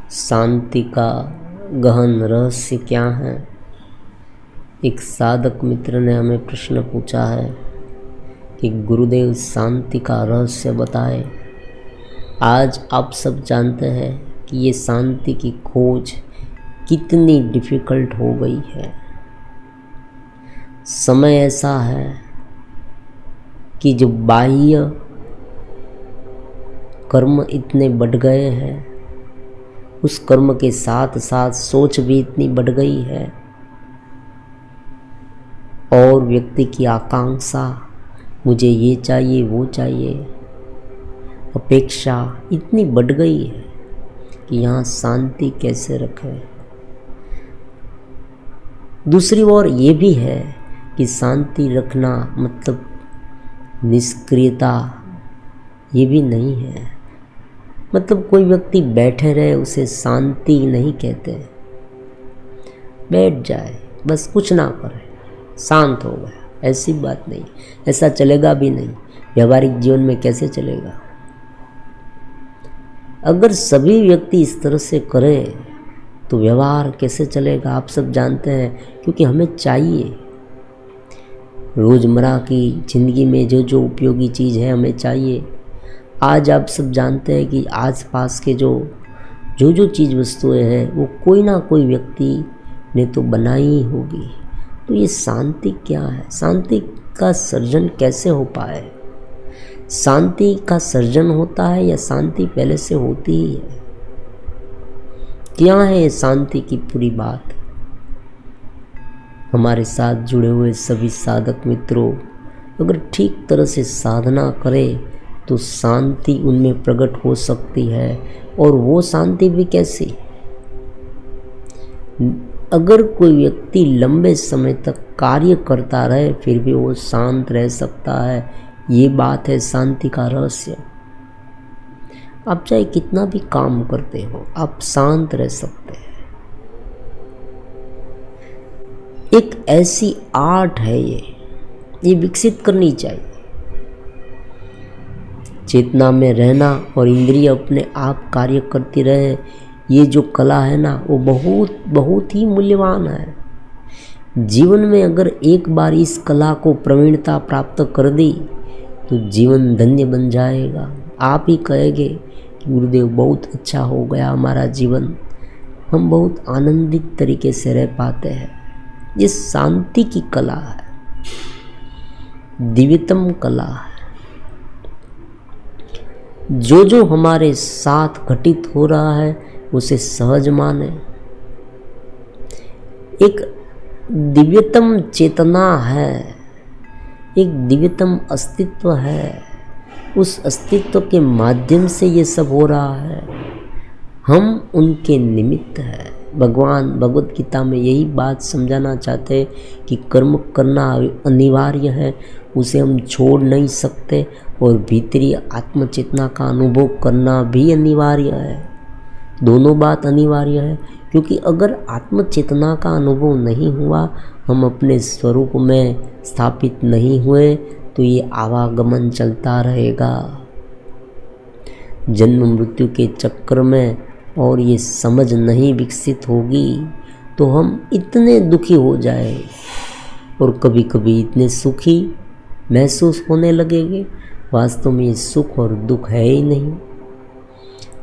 शांति का गहन रहस्य क्या है? एक साधक मित्र ने हमें प्रश्न पूछा है कि गुरुदेव शांति का रहस्य बताए। आज आप सब जानते हैं कि ये शांति की खोज कितनी डिफ़िकल्ट हो गई है। समय ऐसा है कि जो बाह्य कर्म इतने बढ़ गए हैं, उस कर्म के साथ साथ सोच भी इतनी बढ़ गई है और व्यक्ति की आकांक्षा, मुझे ये चाहिए वो चाहिए, अपेक्षा इतनी बढ़ गई है कि यहाँ शांति कैसे रखें। दूसरी ओर ये भी है कि शांति रखना मतलब निष्क्रियता, ये भी नहीं है। मतलब कोई व्यक्ति बैठे रहे उसे शांति नहीं कहते। बैठ जाए बस, कुछ ना करे, शांत हो गया, ऐसी बात नहीं। ऐसा चलेगा भी नहीं, व्यवहारिक जीवन में कैसे चलेगा? अगर सभी व्यक्ति इस तरह से करें तो व्यवहार कैसे चलेगा? आप सब जानते हैं, क्योंकि हमें चाहिए रोज़मर्रा की ज़िंदगी में जो जो उपयोगी चीज़ है हमें चाहिए। आज आप सब जानते हैं कि आसपास के जो चीज़ वस्तुएं हैं वो कोई ना कोई व्यक्ति ने तो बनाई ही होगी। तो ये शांति क्या है? शांति का सर्जन कैसे हो पाए? शांति का सर्जन होता है या शांति पहले से होती ही है? क्या है ये शांति की पूरी बात? हमारे साथ जुड़े हुए सभी साधक मित्रों, अगर ठीक तरह से साधना करें तो शांति उनमें प्रकट हो सकती है। और वो शांति भी कैसी? अगर कोई व्यक्ति लंबे समय तक कार्य करता रहे फिर भी वो शांत रह सकता है, ये बात है शांति का रहस्य। आप चाहे कितना भी काम करते हो, आप शांत रह सकते हैं। एक ऐसी आर्ट है ये विकसित करनी चाहिए। चेतना में रहना और इंद्रिय अपने आप कार्य करती रहे, ये जो कला है ना, वो बहुत बहुत ही मूल्यवान है। जीवन में अगर एक बार इस कला को प्रवीणता प्राप्त कर दी तो जीवन धन्य बन जाएगा। आप ही कहेंगे कि गुरुदेव बहुत अच्छा हो गया हमारा जीवन, हम बहुत आनंदित तरीके से रह पाते हैं। ये शांति की कला है, दिव्यतम कला है। जो हमारे साथ घटित हो रहा है उसे सहज माने। एक दिव्यतम चेतना है, एक दिव्यतम अस्तित्व है। उस अस्तित्व के माध्यम से ये सब हो रहा है, हम उनके निमित्त हैं। भगवान भगवत गीता में यही बात समझाना चाहते हैं कि कर्म करना अनिवार्य है, उसे हम छोड़ नहीं सकते, और भीतरी आत्मचेतना का अनुभव करना भी अनिवार्य है। दोनों बात अनिवार्य है, क्योंकि अगर आत्मचेतना का अनुभव नहीं हुआ, हम अपने स्वरूप में स्थापित नहीं हुए, तो ये आवागमन चलता रहेगा जन्म मृत्यु के चक्कर में, और ये समझ नहीं विकसित होगी तो हम इतने दुखी हो जाए और कभी कभी इतने सुखी महसूस होने लगेंगे। वास्तव में ये सुख और दुख है ही नहीं।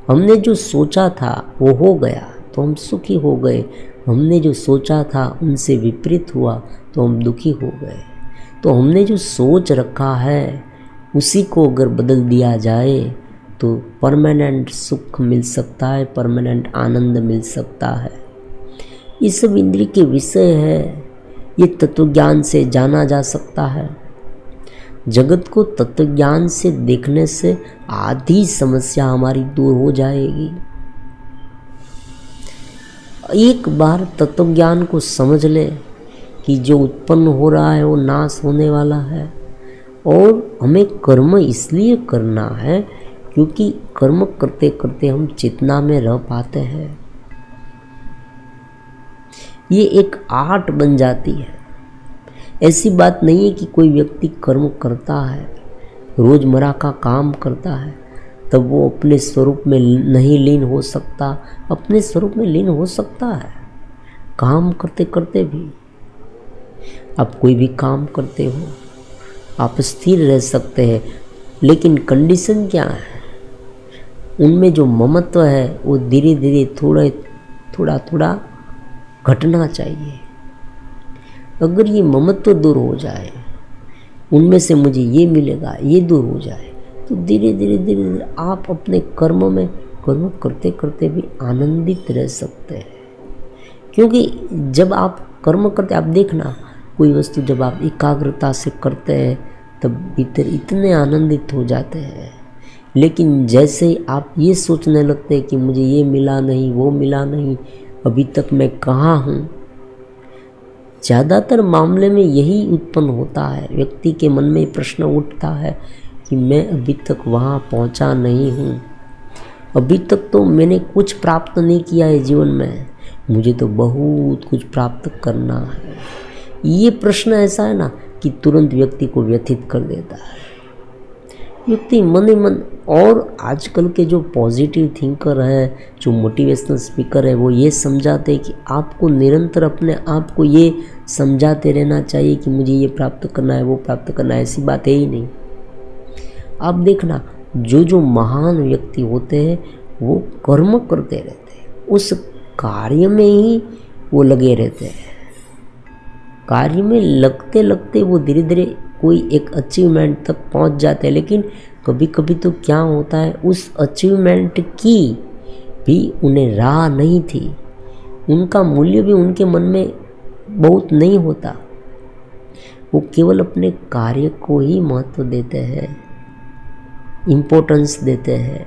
हमने जो सोचा था वो हो गया तो हम सुखी हो गए, हमने जो सोचा था उनसे विपरीत हुआ तो हम दुखी हो गए। तो हमने जो सोच रखा है उसी को अगर बदल दिया जाए तो परमानेंट सुख मिल सकता है, परमानेंट आनंद मिल सकता है। ये सब इंद्रिय के विषय है, ये तत्वज्ञान से जाना जा सकता है। जगत को तत्वज्ञान से देखने से आधी समस्या हमारी दूर हो जाएगी। एक बार तत्वज्ञान को समझ ले कि जो उत्पन्न हो रहा है वो नाश होने वाला है, और हमें कर्म इसलिए करना है क्योंकि कर्म करते करते हम चेतना में रह पाते हैं। ये एक आर्ट बन जाती है। ऐसी बात नहीं है कि कोई व्यक्ति कर्म करता है, रोज़मर्रा का काम करता है, तब वो अपने स्वरूप में नहीं लीन हो सकता। अपने स्वरूप में लीन हो सकता है काम करते करते भी। आप कोई भी काम करते हो, आप स्थिर रह सकते हैं, लेकिन कंडीशन क्या है, उनमें जो ममत्व है वो धीरे धीरे थोड़ा थोड़ा घटना चाहिए। अगर ये ममत्व दूर हो जाए, उनमें से मुझे ये मिलेगा, ये दूर हो जाए, तो धीरे धीरे आप अपने कर्म करते करते भी आनंदित रह सकते हैं। क्योंकि जब आप कर्म करते, आप देखना कोई वस्तु जब आप एकाग्रता से करते हैं तब भीतर इतने आनंदित हो जाते हैं। लेकिन जैसे आप ये सोचने लगते हैं कि मुझे ये मिला नहीं, वो मिला नहीं, अभी तक मैं कहाँ हूँ, ज़्यादातर मामले में यही उत्पन्न होता है। व्यक्ति के मन में प्रश्न उठता है कि मैं अभी तक वहाँ पहुँचा नहीं हूँ, अभी तक तो मैंने कुछ प्राप्त नहीं किया है जीवन में, मुझे तो बहुत कुछ प्राप्त करना है। ये प्रश्न ऐसा है ना कि तुरंत व्यक्ति को व्यथित कर देता है। व्यक्ति मन ही मन, और आजकल के जो पॉजिटिव थिंकर है, जो मोटिवेशनल स्पीकर है, वो ये समझाते हैं कि आपको निरंतर अपने आप को ये समझाते रहना चाहिए कि मुझे ये प्राप्त करना है, वो प्राप्त करना है। ऐसी बात है ही नहीं। आप देखना जो महान व्यक्ति होते हैं वो कर्म करते रहते हैं, उस कार्य में ही वो लगे रहते हैं। कार्य में लगते लगते वो धीरे धीरे कोई एक अचीवमेंट तक पहुंच जाते हैं। लेकिन कभी कभी तो क्या होता है, उस अचीवमेंट की भी उन्हें राह नहीं थी, उनका मूल्य भी उनके मन में बहुत नहीं होता। वो केवल अपने कार्य को ही महत्व देते हैं, इम्पोर्टेंस देते हैं।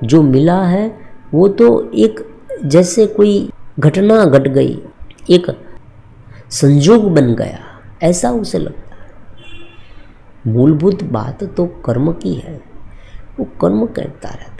जो मिला है वो तो एक जैसे कोई घटना घट गई, एक संजोग बन गया, ऐसा उसे लगता है। मूलभूत बात तो कर्म की है, वो कर्म करता रहता है।